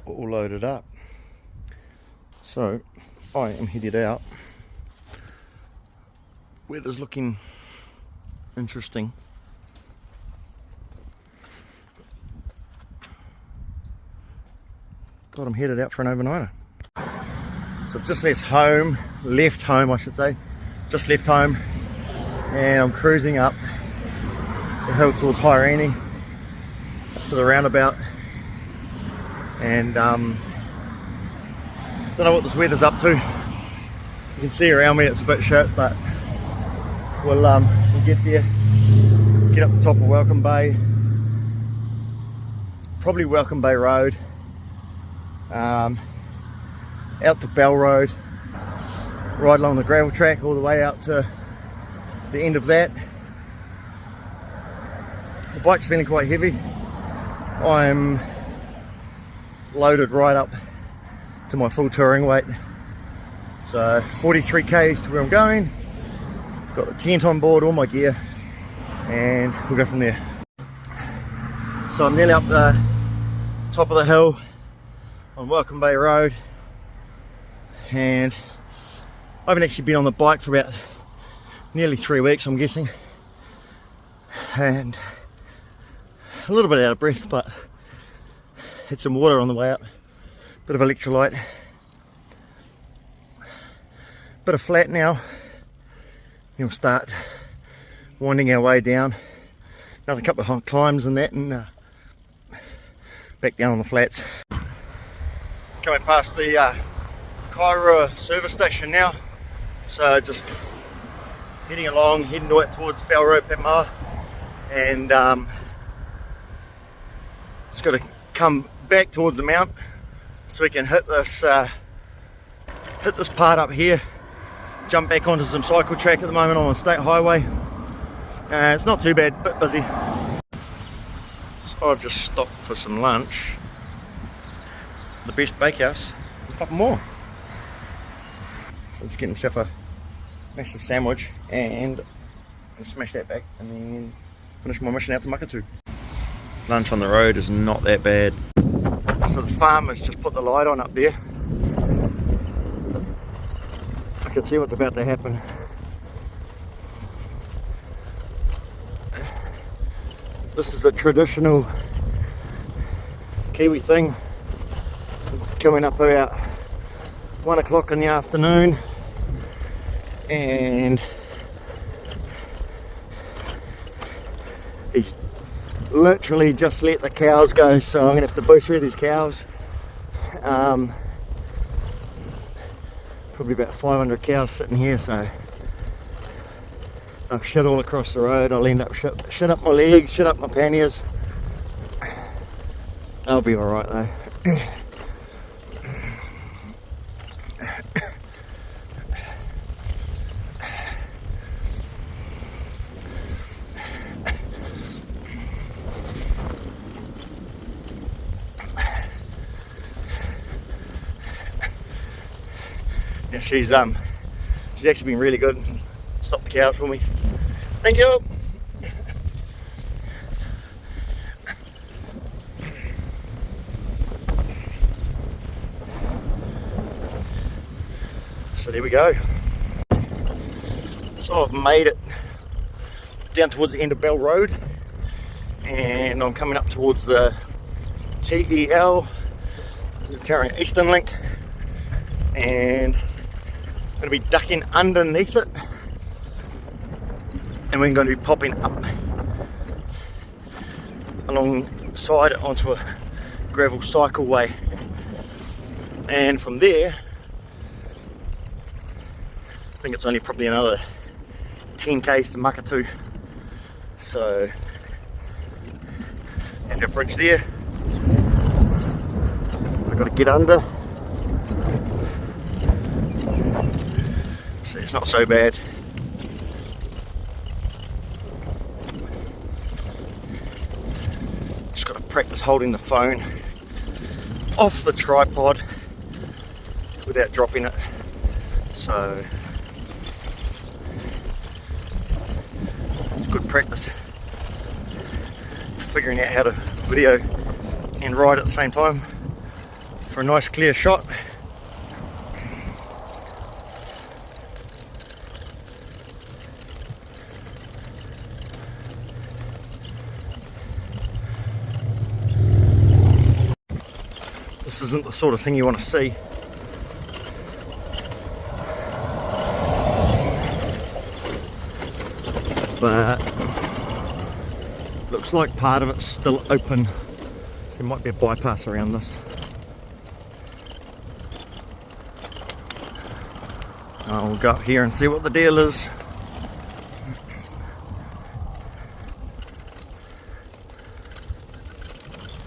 all loaded up. So I am headed out. Weather's looking interesting. God, I'm headed out for an overnighter. So I've just left home, I should say. Just left home, and I'm cruising up the hill towards Tauranga, up to the roundabout. And don't know what this weather's up to. You can see around me it's a bit shit, but we'll get there, get up the top of Welcome Bay, probably Welcome Bay Road, out to Bell Road, ride along the gravel track all the way out to the end of that. The bike's feeling quite heavy. I'm loaded right up to my full touring weight. So 43 k's to where I'm going. Got the tent on board, all my gear, and we'll go from there. So I'm nearly up the top of the hill on Welcome Bay Road, and I haven't actually been on the bike for about nearly 3 weeks, I'm guessing, and a little bit out of breath, but had some water on the way up, bit of electrolyte, bit of flat now. Then we'll start winding our way down, another couple of climbs and that, and back down on the flats. Coming past the Kairua service station now, so just heading along, heading right towards Bell Road, Petmaa, and just got to come back towards the mount so we can hit this part up here, jump back onto some cycle track at the moment on a state highway. It's not too bad, a bit busy. So I've just stopped for some lunch, the best bakehouse, a couple more. So I'm just getting myself a massive sandwich and smash that back and then finish my mission out to Maketu. Lunch on the road is not that bad. So the farmer's just put the light on up there. I can see what's about to happen. This is a traditional Kiwi thing, coming up about 1 o'clock in the afternoon, and he's literally just let the cows go, so I'm gonna have to bush through these cows. Probably about 500 cows sitting here, so I'll shit all across the road. I'll end up shit up my legs, shit up my panniers. I'll be alright though. Yeah, she's actually been really good. Stop the cows for me. Thank you. So there we go. So I've made it down towards the end of Bell Road, and I'm coming up towards the TEL, the Tauranga Eastern Link, and I'm going to be ducking underneath it, and we're going to be popping up alongside it onto a gravel cycleway, and from there I think it's only probably another 10 k's to Maketu. So there's our bridge there. I've got to get under, so it's not so bad. Just got to practice holding the phone off the tripod without dropping it. So it's good practice figuring out how to video and ride at the same time. for a nice clear shot. This isn't the sort of thing you want to see. But looks like part of it's still open. So there might be a bypass around this. I'll go up here and see what the deal is.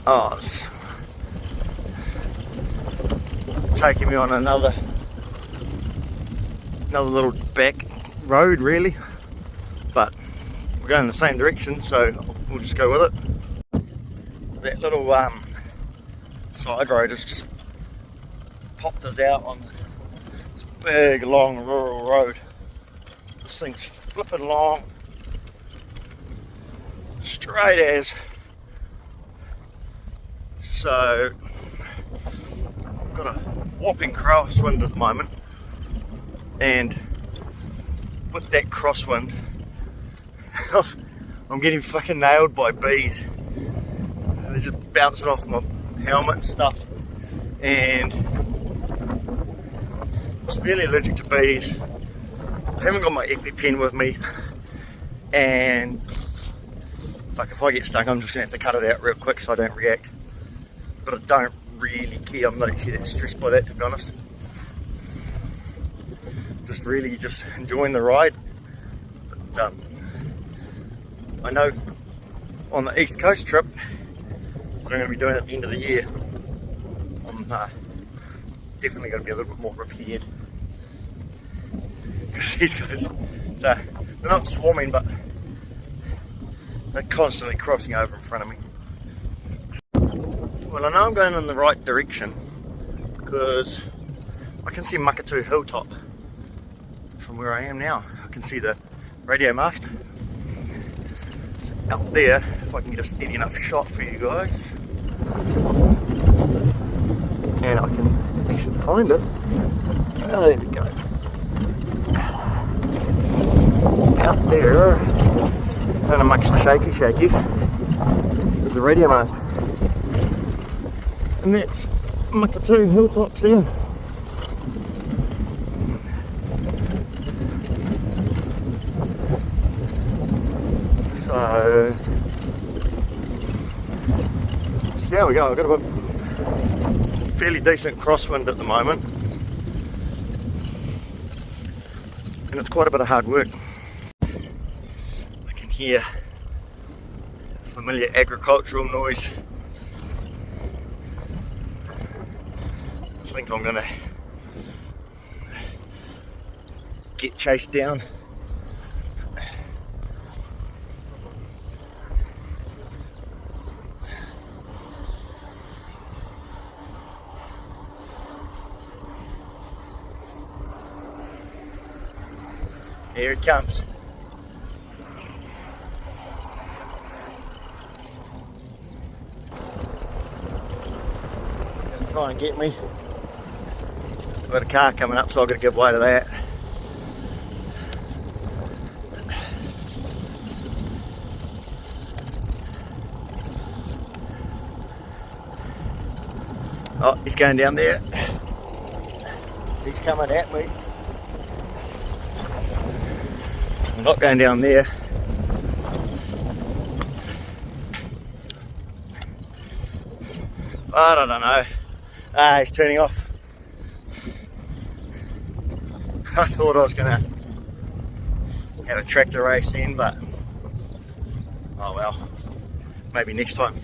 Oh, it's taking me on another little back road really, but we're going in the same direction, so we'll just go with it. That little side road has just popped us out on this big long rural road. This thing's flipping along straight as. So I've got a whopping crosswind at the moment, and with that crosswind I'm getting fucking nailed by bees. They're just bouncing off my helmet and stuff, and I'm severely allergic to bees. I haven't got my EpiPen with me, and fuck, if I get stung I'm just gonna have to cut it out real quick so I don't react. But I don't really care, I'm not actually that stressed by that, to be honest. Just really just enjoying the ride. But I know on the East Coast trip that I'm going to be doing at the end of the year, I'm definitely going to be a little bit more prepared. Because these guys, they're not swarming, but they're constantly crossing over in front of me. Well, I know I'm going in the right direction because I can see Maketu hilltop from where I am now. I can see the radio mast. So out there, if I can get a steady enough shot for you guys, and I can actually find it. Oh, there we go. Out there, and amongst the shakies, is the radio mast. And that's Maketu hilltops there. So there we go. I've got a fairly decent crosswind at the moment, and it's quite a bit of hard work. I can hear familiar agricultural noise. I think I'm gonna get chased down. Here it comes. Gonna try and get me. I've got a car coming up, so I've got to give way to that. Oh, he's going down there. He's coming at me. I'm not going down there. I don't know. He's turning off. I thought I was going to have a tractor race then, but oh well, maybe next time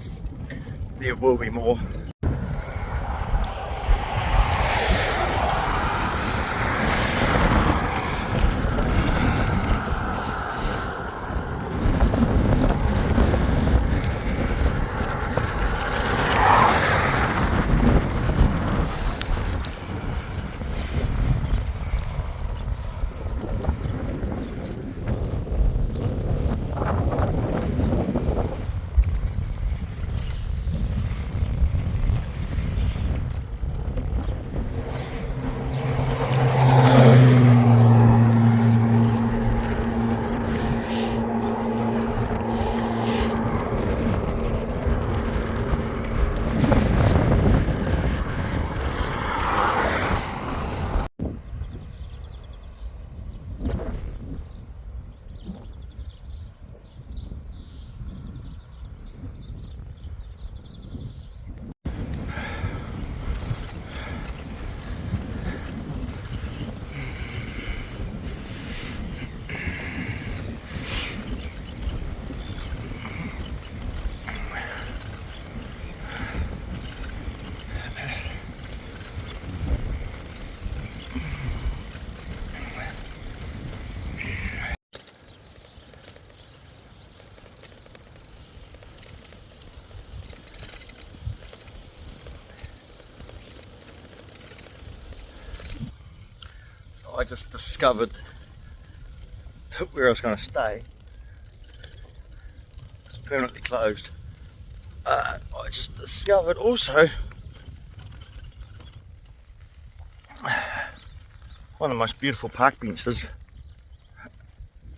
there will be more. I just discovered where I was going to stay is permanently closed. I just discovered also one of the most beautiful park benches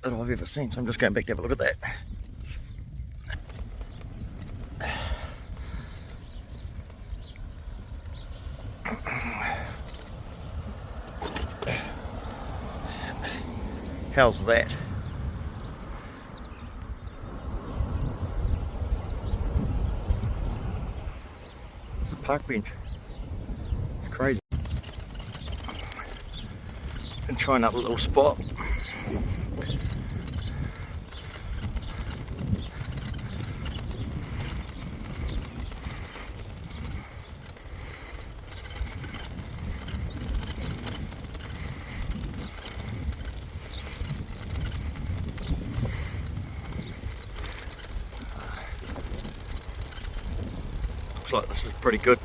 that I've ever seen, so I'm just going back to have a look at that. How's that? It's a park bench. It's crazy. Been trying out a little spot. Looks like this is pretty good.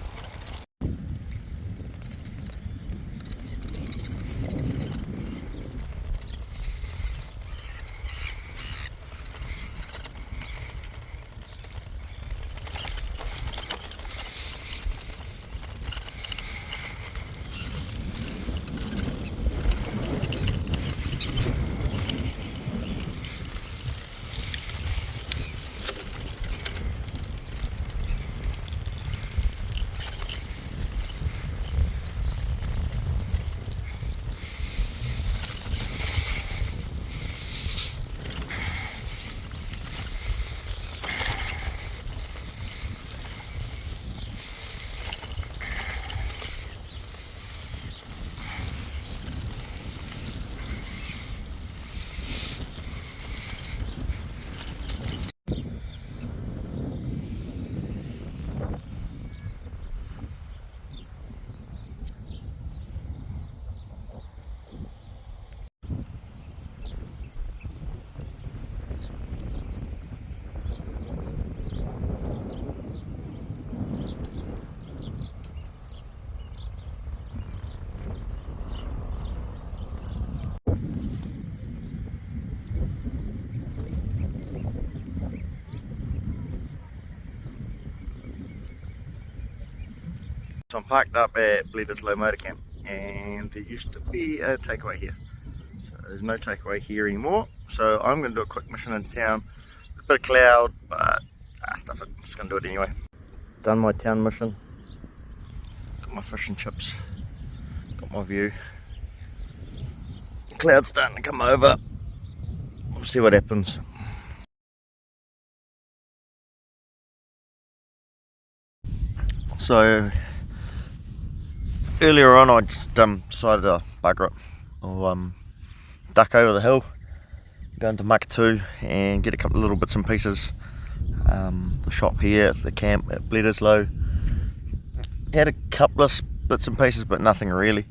So I'm parked up at Bledisloe Motor Camp, and there used to be a takeaway here. So there's no takeaway here anymore. So I'm going to do a quick mission into town. A bit of cloud, but stuff it. Just going to do it anyway. Done my town mission. Got my fish and chips. Got my view. Cloud's starting to come over. We'll see what happens. So earlier on I just decided to bugger it. I'll duck over the hill, go into Maketu and get a couple of little bits and pieces. The shop here at the camp at Bledisloe had a couple of bits and pieces, but nothing really.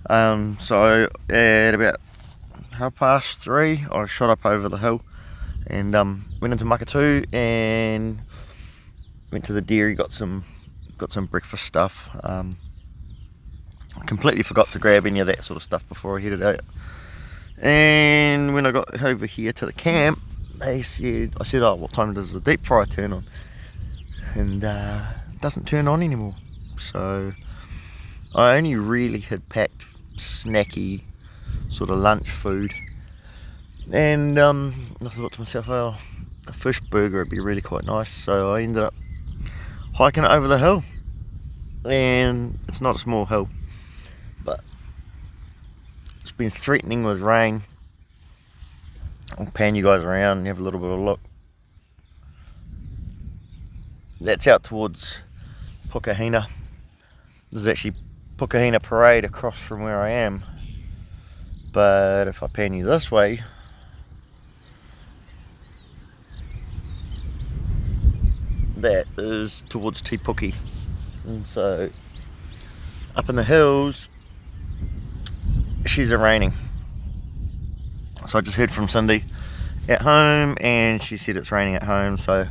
So at about 3:30 I shot up over the hill and went into Maketu and went to the dairy, got some breakfast stuff. I completely forgot to grab any of that sort of stuff before I headed out. And when I got over here to the camp, I said, oh, what time does the deep fryer turn on? And it doesn't turn on anymore. So I only really had packed snacky sort of lunch food. And I thought to myself, well, a fish burger would be really quite nice. So I ended up hiking it over the hill. And it's not a small hill, but it's been threatening with rain. I'll pan you guys around and have a little bit of a look. That's out towards Pukahina. There's actually Pukahina Parade across from where I am, but if I pan you this way, that is towards Te Puke. And so up in the hills, she's raining. So I just heard from Cindy at home and she said it's raining at home, so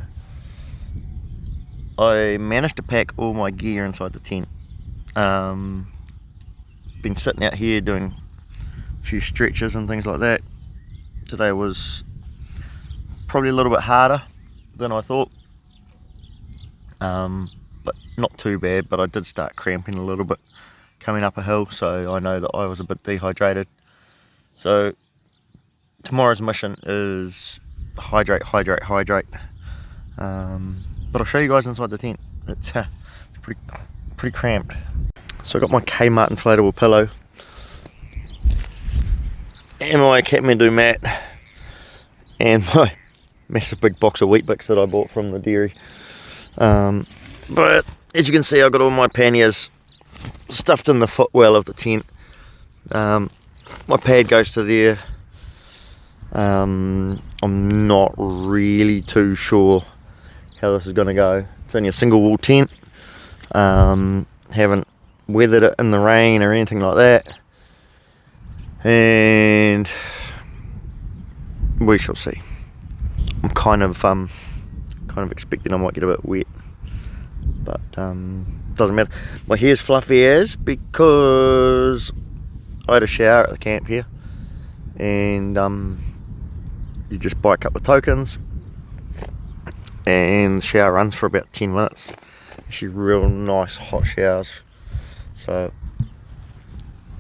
I managed to pack all my gear inside the tent. Been sitting out here doing few stretches and things like that. Today was probably a little bit harder than I thought, but not too bad. But I did start cramping a little bit coming up a hill, so I know that I was a bit dehydrated. So tomorrow's mission is hydrate. But I'll show you guys inside the tent. It's pretty cramped. So I got my Kmart inflatable pillow and my Kathmandu mat and my massive big box of Weet-Bix that I bought from the dairy. But as you can see, I've got all my panniers stuffed in the footwell of the tent. My pad goes to there. I'm not really too sure how this is going to go. It's only a single wall tent. Haven't weathered it in the rain or anything like that, and we shall see. I'm kind of expecting I might get a bit wet, but doesn't matter. My hair's fluffy as because I had a shower at the camp here, and you just buy a couple of tokens and the shower runs for about 10 minutes. Actually real nice hot showers. So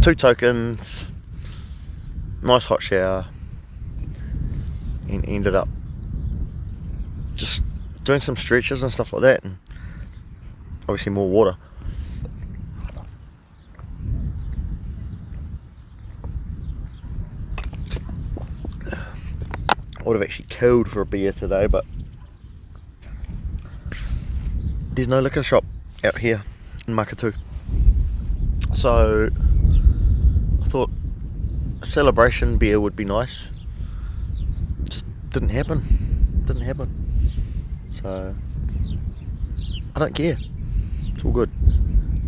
2 tokens, nice hot shower, and ended up just doing some stretches and stuff like that, and obviously more water. I would have actually killed for a beer today, but there's no liquor shop out here in Maketu. So I thought a celebration beer would be nice. Just didn't happen. So I don't care. It's all good.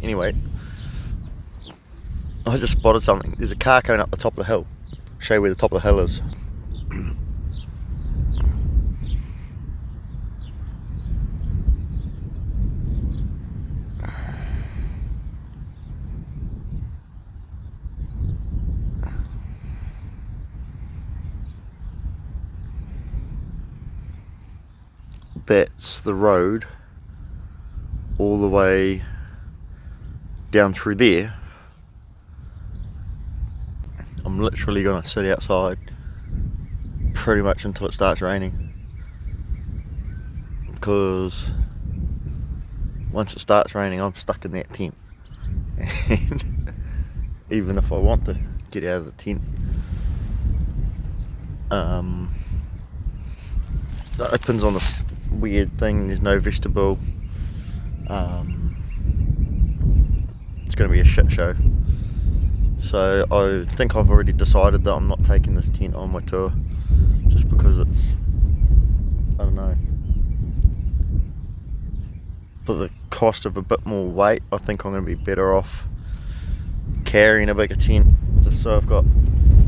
Anyway, I just spotted something. There's a car going up the top of the hill. I'll show you where the top of the hill is. That's the road all the way down through there. I'm literally gonna sit outside pretty much until it starts raining, because once it starts raining I'm stuck in that tent, and even if I want to get out of the tent, it opens on this weird thing. There's no vestibule. It's going to be a shit show. So I think I've already decided that I'm not taking this tent on my tour, just because it's, I don't know, for the cost of a bit more weight. I think I'm going to be better off carrying a bigger tent, just so I've got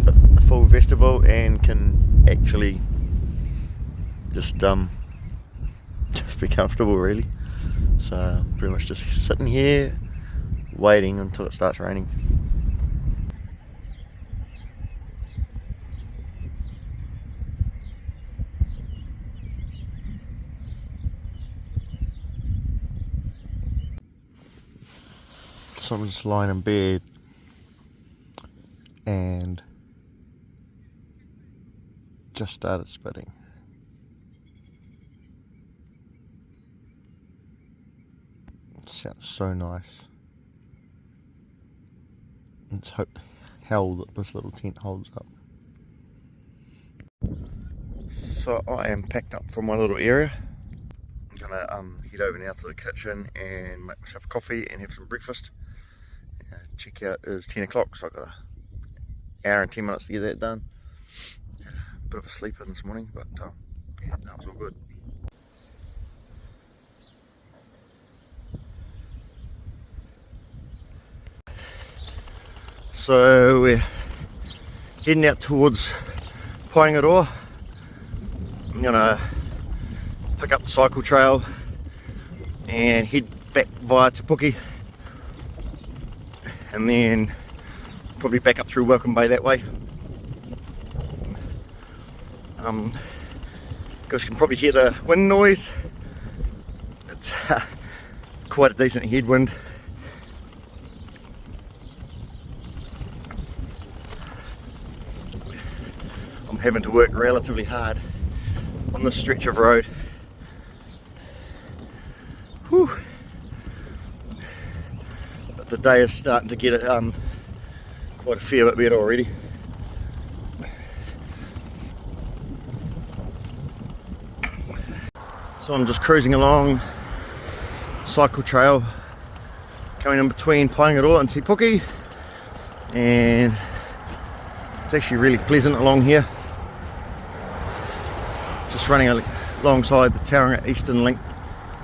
a full vestibule and can actually just be comfortable, really. So pretty much just sitting here waiting until it starts raining. So I'm just lying in bed and just started spitting. It sounds so nice. Let's hope hell that this little tent holds up. So I am packed up from my little area. I'm gonna head over now to the kitchen and make myself coffee and have some breakfast. Check out is 10 o'clock, so I've got an hour and 10 minutes to get that done. Had a bit of a sleep in this morning, but yeah, no, it's all good. So we're heading out towards Tauranga. I'm gonna pick up the cycle trail and head back via Te Puke, and then probably back up through Welcome Bay that way. Guys can probably hear the wind noise. It's quite a decent headwind. I'm having to work relatively hard on this stretch of road. Whew. But the day is starting to get it quite a fair bit better already. So I'm just cruising along cycle trail coming in between Paingaroa and Te Puke, and it's actually really pleasant along here, just running alongside the Tauranga Eastern Link,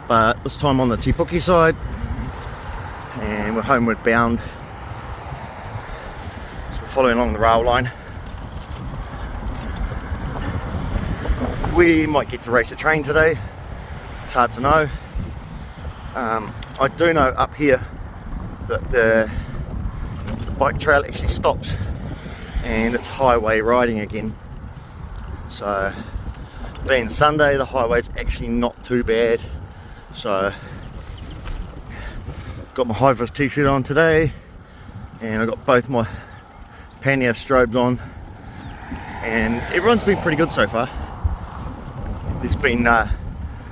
but this time on the Te Puke side, and we're homeward bound, so we're following along the rail line. We might get to race a train today. It's hard to know. I do know up here that the bike trail actually stops and it's highway riding again. So being Sunday, the highway's actually not too bad. So got my high-vis t-shirt on today, and I got both my pannier strobes on, and everyone's been pretty good so far. There's been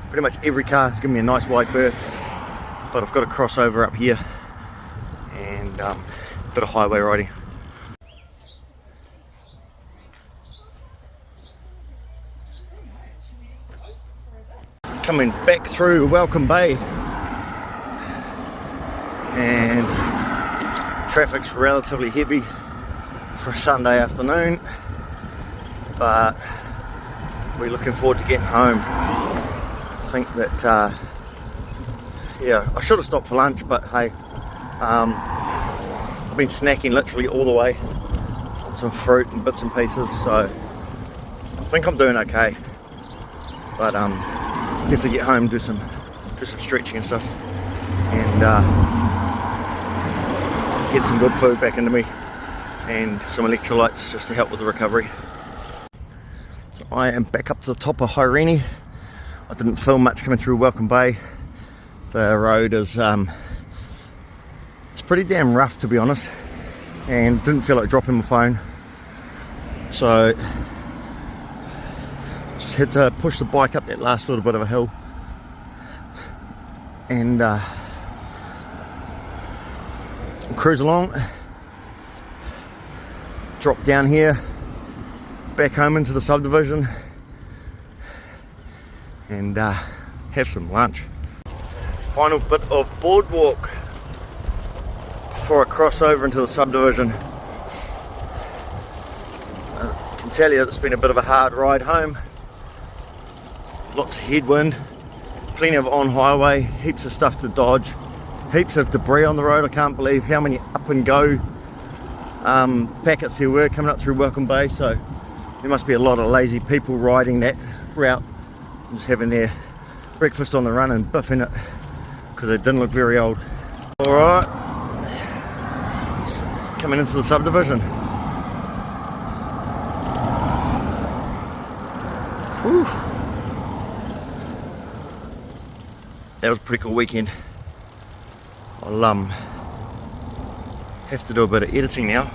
pretty much every car has given me a nice wide berth, but I've got a crossover up here and a bit of highway riding. Coming back through Welcome Bay, and traffic's relatively heavy for a Sunday afternoon, but we're looking forward to getting home. I think that yeah, I should have stopped for lunch, but hey, I've been snacking literally all the way on some fruit and bits and pieces, so I think I'm doing okay. But definitely get home, do some stretching and stuff, and get some good food back into me and some electrolytes just to help with the recovery. So I am back up to the top of Hairene. I didn't film much coming through Welcome Bay. The road is it's pretty damn rough, to be honest, and didn't feel like dropping my phone, so just had to push the bike up that last little bit of a hill, and cruise along, drop down here, back home into the subdivision, and have some lunch. Final bit of boardwalk before I cross over into the subdivision. I can tell you it's been a bit of a hard ride home. Lots of headwind, plenty of on highway, heaps of stuff to dodge, heaps of debris on the road. I can't believe how many up and go packets there were coming up through Welcome Bay, so there must be a lot of lazy people riding that route, just having their breakfast on the run and biffing it because it didn't look very old. Alright, coming into the subdivision. Whew. That was a pretty cool weekend. I'll have to do a bit of editing now.